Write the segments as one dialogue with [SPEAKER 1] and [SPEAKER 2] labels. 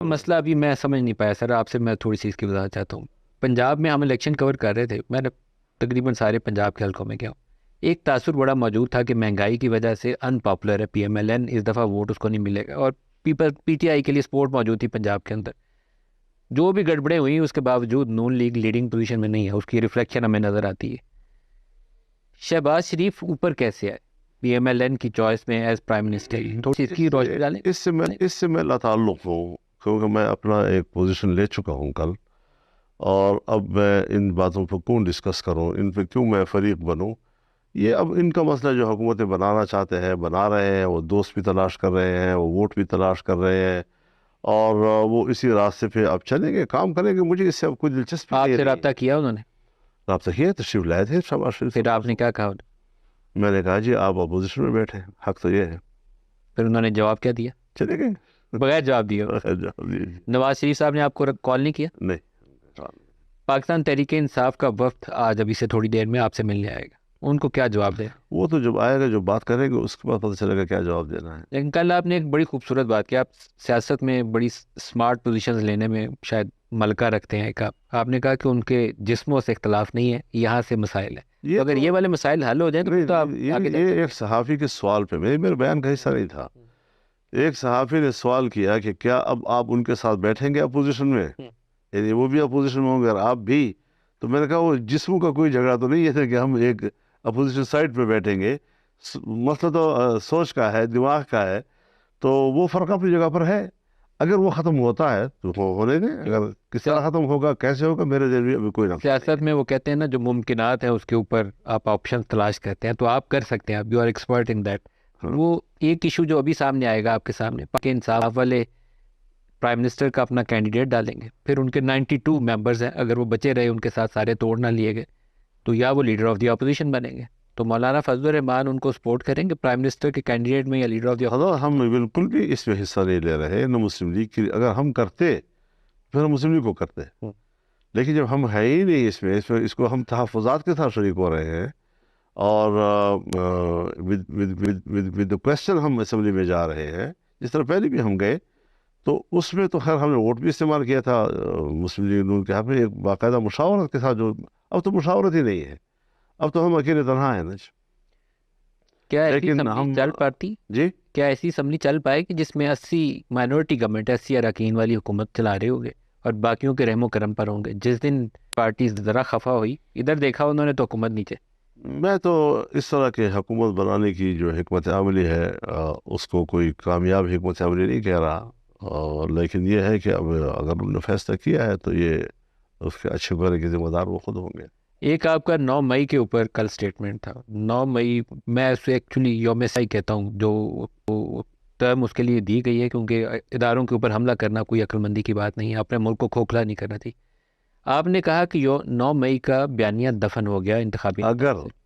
[SPEAKER 1] مسئلہ ابھی میں سمجھ نہیں پایا سر، آپ سے میں تھوڑی سی اس کی وضاحت چاہتا ہوں. پنجاب میں ہم الیکشن کور کر رہے تھے، میں نے تقریباً سارے پنجاب کے حلقوں میں گیا ہوں. ایک تاثر بڑا موجود تھا کہ مہنگائی کی وجہ سے ان پاپولر ہے پی ایم ایل این، اس دفعہ ووٹ اس کو نہیں ملے گا. اور پی ٹی آئی کے لیے سپورٹ موجود تھی پنجاب کے اندر. جو بھی گڑبڑیں ہوئی اس کے باوجود نون لیگ لیڈنگ پوزیشن میں نہیں ہے، اس کی ریفلیکشن ہمیں نظر آتی ہے. شہباز شریف اوپر کیسے آئے پی ایم ایل این کی چوائس میں ایز پرائم منسٹر؟ تھوڑی سی اس کی روشنی ڈالیں.
[SPEAKER 2] اس سے میں لاتعلق ہوں، کیونکہ میں اپنا ایک پوزیشن لے چکا ہوں کل، اور اب میں ان باتوں پہ کیوں ڈسکس کروں، ان پہ کیوں میں فریق بنوں. یہ اب ان کا مسئلہ جو حکومتیں بنانا چاہتے ہیں بنا رہے ہیں، وہ دوست بھی تلاش کر رہے ہیں، وہ ووٹ بھی تلاش کر رہے ہیں، اور وہ اسی راستے پہ اب چلیں گے، کام کریں گے. مجھے اس سے اب کوئی دلچسپی
[SPEAKER 1] آپ
[SPEAKER 2] نہیں
[SPEAKER 1] سے
[SPEAKER 2] رہی.
[SPEAKER 1] رابطہ کیا انہوں نے؟
[SPEAKER 2] رابطہ کیا، تشریف لائے تھے شہباز شریف.
[SPEAKER 1] پھر آپ نے کیا کہا؟
[SPEAKER 2] میں نے کہا جی آپ اپوزیشن میں بیٹھے، حق تو یہ ہے.
[SPEAKER 1] پھر انہوں نے جواب کیا دیا؟
[SPEAKER 2] چلے گئے
[SPEAKER 1] بغیر جواب دیے. نواز شریف صاحب نے آپ کو کال نہیں کیا؟
[SPEAKER 2] نہیں.
[SPEAKER 1] پاکستان تحریک انصاف کا وفد آج ابھی سے تھوڑی دیر میں آپ سے ملنے آئے گا، ان کو کیا جواب دیں؟
[SPEAKER 2] وہ تو جب آئے گا، جو بات کریں گے اس کے بعد پتہ چلے گا کیا جواب دینا ہے.
[SPEAKER 1] لیکن کل آپ نے ایک بڑی خوبصورت بات کی، آپ سیاست میں بڑی سمارٹ پوزیشنز لینے میں شاید ملکہ رکھتے ہیں. آپ نے کہا کہ ان کے جسموں سے اختلاف نہیں ہے، یہاں سے مسائل ہیں. تو اگر یہ والے مسائل حل ہو جائیں تو پھر تو آپ آگے
[SPEAKER 2] یہ ایک صحافی کے سوال پہ میرے بیان کا حصہ نہیں تھا. ایک صحافی نے سوال کیا کہ کیا اب آپ ان کے ساتھ بیٹھیں گے اپوزیشن میں، یعنی وہ بھی اپوزیشن میں ہوں گے اور آپ بھی. تو میں نے کہا وہ جسموں کا کوئی جھگڑا تو نہیں ہے کہ ہم ایک اپوزیشن سائڈ پہ بیٹھیں گے. مسئلہ تو سوچ کا ہے، دماغ کا ہے. تو وہ فرق اپنی جگہ پر ہے. اگر وہ ختم ہوتا ہے تو ہونے دیں، اگر کس طرح ختم ہوگا، کیسے ہوگا، میرے ذہن میں ابھی کوئی نقصان.
[SPEAKER 1] سیاست میں وہ کہتے ہیں نا، جو ممکنات ہیں اس کے اوپر آپ آپشن تلاش کرتے ہیں، تو آپ کر سکتے ہیں، آپ you are expert in that. وہ ایک ایشو جو ابھی سامنے آئے گا آپ کے سامنے، پاک انصاف والے پرائم منسٹر کا اپنا کینڈیڈیٹ ڈالیں گے، پھر ان کے 92 ممبرز ہیں، اگر وہ بچے رہے ان کے ساتھ سارے توڑ نہ لیے گئے تو یا وہ لیڈر آف دی اپوزیشن بنیں گے. تو مولانا فضل الرحمان ان کو سپورٹ کریں گے پرائم منسٹر کے کینڈیڈیٹ میں یا لیڈر آف دی
[SPEAKER 2] اپوزیشن؟ ہم بالکل بھی اس میں حصہ نہیں لے رہے. نہ مسلم لیگ کی، اگر ہم کرتے پھر ہم مسلم لیگ کو کرتے، لیکن جب ہم ہے ہی نہیں اس کو ہم تحفظات کے ساتھ شریک ہو رہے ہیں، اور ود کوشچن ہم اسمبلی میں جا رہے ہیں، جس طرح پہلے بھی ہم گئے. تو اس میں تو خیر ہم نے ووٹ بھی استعمال کیا تھا مسلم لیگ نون کے حق میں، ایک باقاعدہ مشاورت کے ساتھ. جو اب تو مشاورت ہی نہیں ہے، اب تو ہم اکیلے تنہا ہیں نا.
[SPEAKER 1] کیا ایسی
[SPEAKER 2] لیکن
[SPEAKER 1] اسمبلی چل پاتی؟
[SPEAKER 2] جی
[SPEAKER 1] کیا ایسی اسمبلی چل پائے کہ جس میں 80 مائنورٹی گورنمنٹ، 80 اراکین والی حکومت چلا رہے ہوں گے اور باقیوں کے رحم و کرم پر ہوں گے؟ جس دن پارٹی ذرا خفا ہوئی، ادھر دیکھا انہوں نے تو حکومت نیچے.
[SPEAKER 2] میں تو اس طرح کے حکومت بنانے کی جو حکمت عملی ہے اس کو کوئی کامیاب حکمت عملی نہیں کہہ رہا. لیکن یہ ہے کہ اب اگر انہوں نے فیصلہ کیا ہے تو یہ اس کے اچھے برے کے ذمہ دار وہ خود ہوں گے.
[SPEAKER 1] ایک آپ کا 9 مئی کے اوپر کل سٹیٹمنٹ تھا. 9 مئی میں اسے ایکچولی یوم سیاسی کہتا ہوں، جو ٹرم اس کے لیے دی گئی ہے، کیونکہ اداروں کے اوپر حملہ کرنا کوئی عقل مندی کی بات نہیں ہے، اپنے ملک کو کھوکھلا نہیں کرنا تھی. آپ نے کہا کہ 9 مئی کا بیانیہ دفن ہو گیا انتخابی.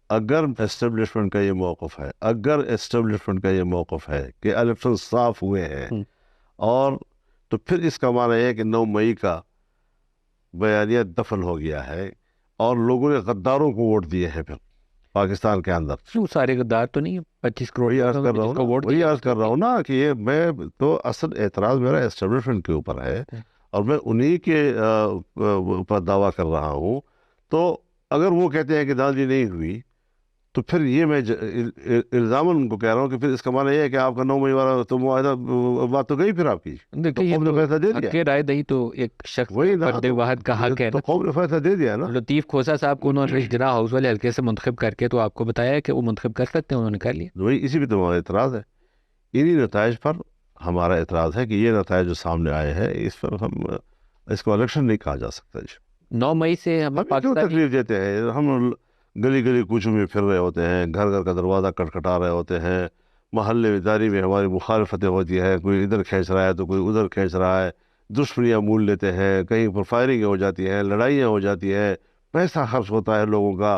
[SPEAKER 2] اگر اسٹیبلشمنٹ کا یہ موقف ہے کہ الیکشن صاف ہوئے ہیں، اور تو پھر اس کا معنی ہے کہ 9 مئی کا بیانیہ دفن ہو گیا ہے اور لوگوں نے غداروں کو ووٹ دیے ہیں. پھر پاکستان کے اندر
[SPEAKER 1] سارے غدار تو نہیں، 25 کروڑ
[SPEAKER 2] وہی عرض کر رہا ہوں نا کہ یہ میں تو اصل اعتراض میرا اسٹیبلشمنٹ کے اوپر ہے، اور میں انہی کے اوپر دعویٰ کر رہا ہوں. تو اگر وہ کہتے ہیں کہ دانجی نہیں ہوئی، تو پھر یہ میں الزاماً ان کو کہہ رہا ہوں کہ پھر اس کا معنی یہ ہے کہ آپ کا 9 مئی والا تو معاہدہ بات تو گئی. پھر آپ کی قوم نے فیصلہ دے دیا،
[SPEAKER 1] رائے دہی تو ایک شخص فرد واحد کا حق ہے،
[SPEAKER 2] تو قوم نے فیصلہ دے دیا نا.
[SPEAKER 1] لطیف کھوسا صاحب کو انہوں نے اجتماع ہاؤس والے حلقے سے منتخب کر کے تو آپ کو بتایا کہ وہ منتخب کر سکتے ہیں، انہوں نے کر لیا.
[SPEAKER 2] وہی اسی پہ تو ہمارا اعتراض ہے. انہی نتائج پر ہمارا اعتراض ہے کہ یہ نتائج جو سامنے آئے ہیں اس پر ہم اس کو الیکشن نہیں کہا جا سکتا.
[SPEAKER 1] 9 مئی سے
[SPEAKER 2] ہم کیوں تکلیف دیتے ہیں؟ ہم گلی گلی کوچوں میں پھر رہے ہوتے ہیں، گھر گھر کا دروازہ کٹکھٹا رہے ہوتے ہیں، محلے داری میں ہماری مخالفتیں ہوتی ہے، کوئی ادھر کھینچ رہا ہے تو کوئی ادھر کھینچ رہا ہے، دشمنیاں مول لیتے ہیں، کہیں پر فائرنگ ہو جاتی ہیں، لڑائیاں ہو جاتی ہیں، پیسہ خرچ ہوتا ہے لوگوں کا،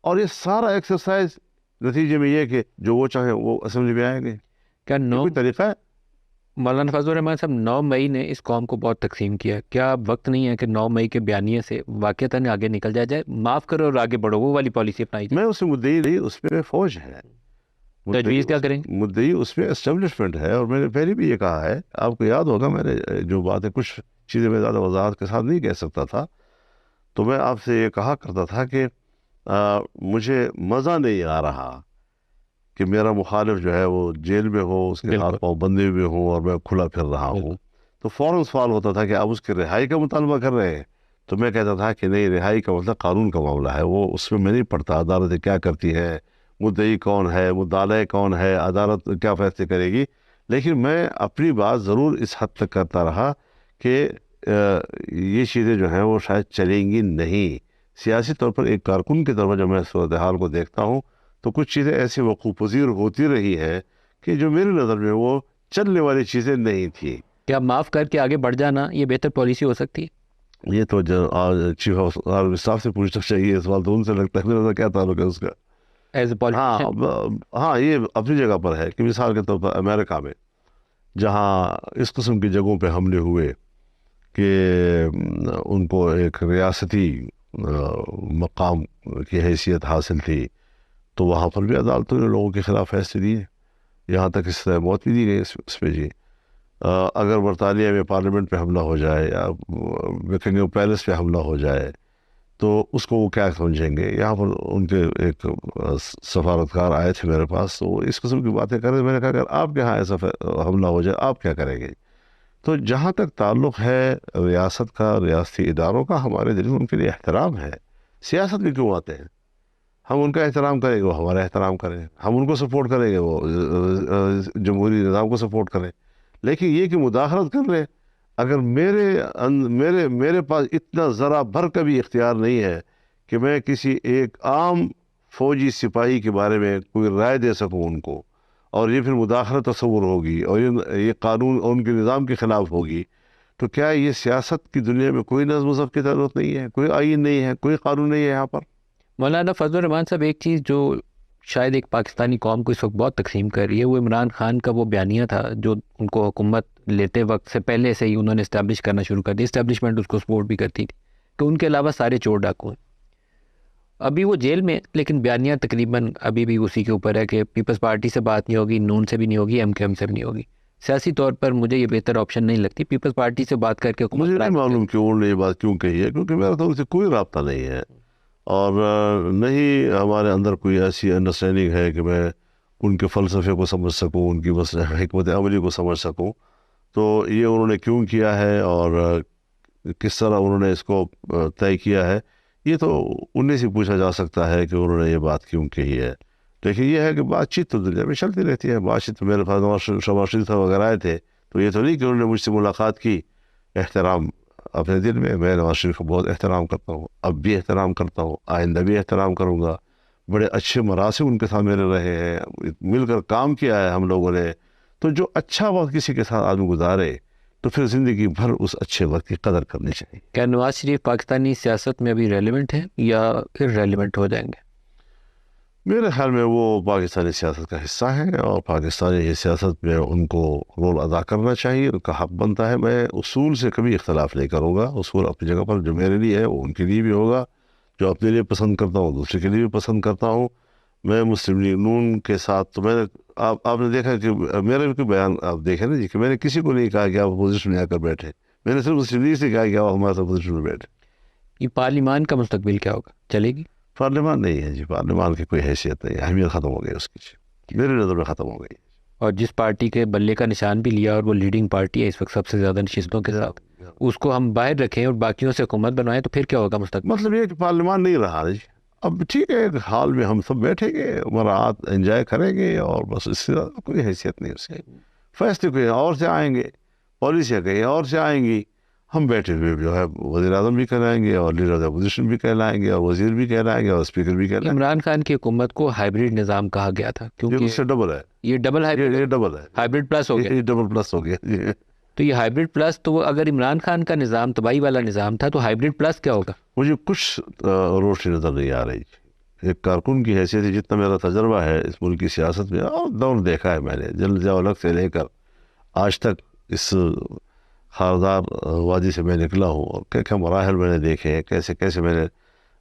[SPEAKER 2] اور یہ سارا ایکسرسائز نتیجے میں یہ کہ جو وہ چاہیں وہ اسمبلی میں آئیں گے.
[SPEAKER 1] کیا
[SPEAKER 2] کوئی طریقہ ہے؟
[SPEAKER 1] مولانا فضل الرحمان صاحب 9 مئی نے اس قوم کو بہت تقسیم کیا. کیا وقت نہیں ہے کہ 9 مئی کے بیانیے سے واقعتاً آگے نکل جائے، معاف کرو اور آگے بڑھو، وہ والی پالیسی اپنائی جائے؟
[SPEAKER 2] میں اس سے مدعی نہیں، اس پہ فوج ہے.
[SPEAKER 1] تجویز کیا کریں گے؟
[SPEAKER 2] مدعی اس میں اسٹیبلشمنٹ ہے، اور میں نے پہلے بھی یہ کہا ہے، آپ کو یاد ہوگا میں نے جو باتیں کچھ چیزیں میں زیادہ وضاحت کے ساتھ نہیں کہہ سکتا تھا، تو میں آپ سے یہ کہا کرتا تھا کہ مجھے مزہ نہیں آ رہا کہ میرا مخالف جو ہے وہ جیل میں ہو، اس کے ہاتھ پاؤں بندھے ہوئے ہوں اور میں کھلا پھر رہا ہوں، تو فوراً سوال ہوتا تھا کہ آپ اس کی رہائی کا مطالبہ کر رہے ہیں، تو میں کہتا تھا کہ نہیں، رہائی کا مطلب قانون کا معاملہ ہے، وہ اس میں نہیں پڑتا عدالتیں کیا کرتی ہے، مدعی کون ہے، مدعا کون ہے، عدالت کیا فیصلے کرے گی، لیکن میں اپنی بات ضرور اس حد تک کرتا رہا کہ یہ چیزیں جو ہیں وہ شاید چلیں گی نہیں۔ سیاسی طور پر ایک کارکن کے طور پر جب میں صورتحال کو دیکھتا ہوں تو کچھ چیزیں ایسی وقوع پذیر ہوتی رہی ہے کہ جو میری نظر میں وہ چلنے والی چیزیں نہیں تھیں۔
[SPEAKER 1] کیا معاف کر کے آگے بڑھ جانا یہ بہتر پالیسی ہو سکتی ہے؟
[SPEAKER 2] یہ تو چیف آف اسٹاف سے پوچھنا چاہیے، سوال تو ان سے لگتا ہے، میرا کیا تعلق ہے اس کا؟
[SPEAKER 1] ایز اے پولیٹیشین
[SPEAKER 2] ہاں یہ اپنی جگہ پر ہے کہ مثال کے طور پر امریکہ میں جہاں اس قسم کی جگہوں پہ حملے ہوئے کہ ان کو ایک ریاستی مقام کی حیثیت حاصل تھی، تو وہاں پر بھی عدالتوں نے لوگوں کے خلاف فیصلے دیے، یہاں تک اس طرح موت بھی دی گئی اس پہ جی۔ اگر برطانیہ میں پارلیمنٹ پہ حملہ ہو جائے یا بکنگھم پیلس پہ حملہ ہو جائے تو اس کو وہ کیا سمجھیں گے؟ یہاں پر ان کے ایک سفارتکار آئے تھے میرے پاس، تو وہ اس قسم کی باتیں کر رہے، میں نے کہا اگر آپ کے یہاں ایسا حملہ ہو جائے آپ کیا کریں گے؟ تو جہاں تک تعلق ہے ریاست کا، ریاستی اداروں کا، ہمارے دل میں ان کے لیے احترام ہے۔ سیاست میں کیوں آتے ہیں؟ ہم ان کا احترام کریں گے، وہ ہمارا احترام کریں، ہم ان کو سپورٹ کریں گے، وہ جمہوری نظام کو سپورٹ کریں، لیکن یہ کہ مداخلت کر لیں، اگر میرے پاس اتنا ذرا بھر کا بھی اختیار نہیں ہے کہ میں کسی ایک عام فوجی سپاہی کے بارے میں کوئی رائے دے سکوں ان کو، اور یہ پھر مداخلت تصور ہوگی اور یہ قانون اور ان کے نظام کے خلاف ہوگی، تو کیا یہ سیاست کی دنیا میں کوئی نظم و ضبط کی ضرورت نہیں ہے؟ کوئی آئین نہیں ہے، کوئی قانون نہیں ہے یہاں پر؟
[SPEAKER 1] مولانا فضل الرحمان صاحب، ایک چیز جو شاید ایک پاکستانی قوم کو اس وقت بہت تقسیم کر رہی ہے، وہ عمران خان کا وہ بیانیہ تھا جو ان کو حکومت لیتے وقت سے پہلے سے ہی انہوں نے اسٹیبلش کرنا شروع کر دیا، اسٹیبلشمنٹ اس کو سپورٹ بھی کرتی تھی کہ ان کے علاوہ سارے چور ڈاکو ہیں۔ ابھی وہ جیل میں، لیکن بیانیہ تقریباً ابھی بھی اسی کے اوپر ہے کہ پیپلز پارٹی سے بات نہیں ہوگی، نون سے بھی نہیں ہوگی، ایم سے بھی نہیں ہوگی۔ سیاسی طور پر مجھے یہ بہتر آپشن نہیں لگتی، پیپلز پارٹی سے بات کر کے
[SPEAKER 2] مجھے نہیں معلوم کہ انہوں نے یہ بات کیوں کہی ہے، کیونکہ میرا تو ان سے کوئی رابطہ نہیں ہے، اور نہیں ہمارے اندر کوئی ایسی انڈرسٹینڈنگ ہے کہ میں ان کے فلسفے کو سمجھ سکوں، ان کی بس حکمت عملی کو سمجھ سکوں۔ تو یہ انہوں نے کیوں کیا ہے اور کس طرح انہوں نے اس کو طے کیا ہے، یہ تو انہیں سے پوچھا جا سکتا ہے کہ انہوں نے یہ بات کیوں کہی ہے۔ لیکن یہ ہے کہ بات چیت تو دنیا میں چلتی رہتی ہے، بات چیت میرے پاس شہباز شریف صاحب وغیرہ آئے تھے، تو یہ تو نہیں کہ انہوں نے مجھ سے ملاقات کی، احترام اپنے دل میں نواز شریف کو بہت احترام کرتا ہوں، اب بھی احترام کرتا ہوں، آئندہ بھی احترام کروں گا، بڑے اچھے مراسم ان کے ساتھ میرے رہے ہیں، مل کر کام کیا ہے ہم لوگوں نے، تو جو اچھا وقت کسی کے ساتھ آدمی گزارے تو پھر زندگی بھر اس اچھے وقت کی قدر کرنی چاہیے۔
[SPEAKER 1] کیا نواز شریف پاکستانی سیاست میں ابھی ریلیونٹ ہے یا ریلیونٹ ہو جائیں گے؟
[SPEAKER 2] میرے خیال میں وہ پاکستانی سیاست کا حصہ ہیں، اور پاکستانی سیاست میں ان کو رول ادا کرنا چاہیے، ان کا حق بنتا ہے۔ میں اصول سے کبھی اختلاف نہیں کروں گا، اصول اپنی جگہ پر جو میرے لیے ہے وہ ان کے لیے بھی ہوگا، جو اپنے لیے پسند کرتا ہوں دوسرے کے لیے بھی پسند کرتا ہوں۔ میں مسلم لیگ نون کے ساتھ، تو میں نے آپ نے دیکھا کہ میرے بھی بیان آپ دیکھیں نا جی، کہ میں نے کسی کو نہیں کہا کہ آپ اپوزیشن میں آ کر بیٹھے، میں نے صرف مسلم لیگ سے کہا کہ آپ ہمارے ساتھ اپوزیشن میں بیٹھے۔
[SPEAKER 1] یہ پارلیمان کا مستقبل کیا ہوگا؟ چلے گی؟
[SPEAKER 2] پارلیمان نہیں ہے جی، پارلیمان کی کوئی حیثیت نہیں، اہمیت ختم ہو گئی اس کی، میری نظر میں ختم ہو گئی۔
[SPEAKER 1] اور جس پارٹی کے بلے کا نشان بھی لیا اور وہ لیڈنگ پارٹی ہے اس وقت سب سے زیادہ نشستوں کے ساتھ، اس کو ہم باہر رکھیں اور باقیوں سے حکومت بنوائیں تو پھر کیا ہوگا مستقبل؟
[SPEAKER 2] مطلب یہ کہ پارلیمان نہیں رہا جی، اب ٹھیک ہے، ایک حال میں ہم سب بیٹھیں گے، مراعات انجوائے کریں گے، اور بس اس سے زیادہ کوئی حیثیت نہیں اس کی۔ فیصلے کہیں اور سے آئیں گے، پالیسیاں کہیں اور سے آئیں گی، ہم بیٹھے ہوئے جو ہے وزیر اعظم بھی کہلائیں گے، اور لیڈر آف اپوزیشن بھی کہلائیں گے، اور وزیر بھی کہلائیں گے، اور اسپیکر بھی کہلائیں گے۔
[SPEAKER 1] عمران خان کی حکومت کو ہائیبریڈ نظام کہا گیا تھا
[SPEAKER 2] یہ
[SPEAKER 1] کیونکہ
[SPEAKER 2] اس سے ڈبل ہے،
[SPEAKER 1] یہ ڈبل
[SPEAKER 2] یہ ڈبل ہے،
[SPEAKER 1] ہائیبریڈ پلس ہو گیا،
[SPEAKER 2] یہ ڈبل پلس ہو گیا جی۔
[SPEAKER 1] تو یہ ہائیبریڈ پلس، تو اگر عمران خان کا نظام تباہی والا نظام تھا تو ہائیبریڈ پلس کیا ہوگا؟
[SPEAKER 2] مجھے کچھ روشنی نظر نہیں آ رہی، ایک کارکن کی حیثیت سے جتنا میرا تجربہ ہے اس ملک کی سیاست میں، اور دور دیکھا ہے میں نے، جنرل ضیاء الحق سے لے کر آج تک اس خاردار وادی سے میں نکلا ہوں، اور کیا کیا مراحل میں نے دیکھے ہیں، کیسے کیسے میں نے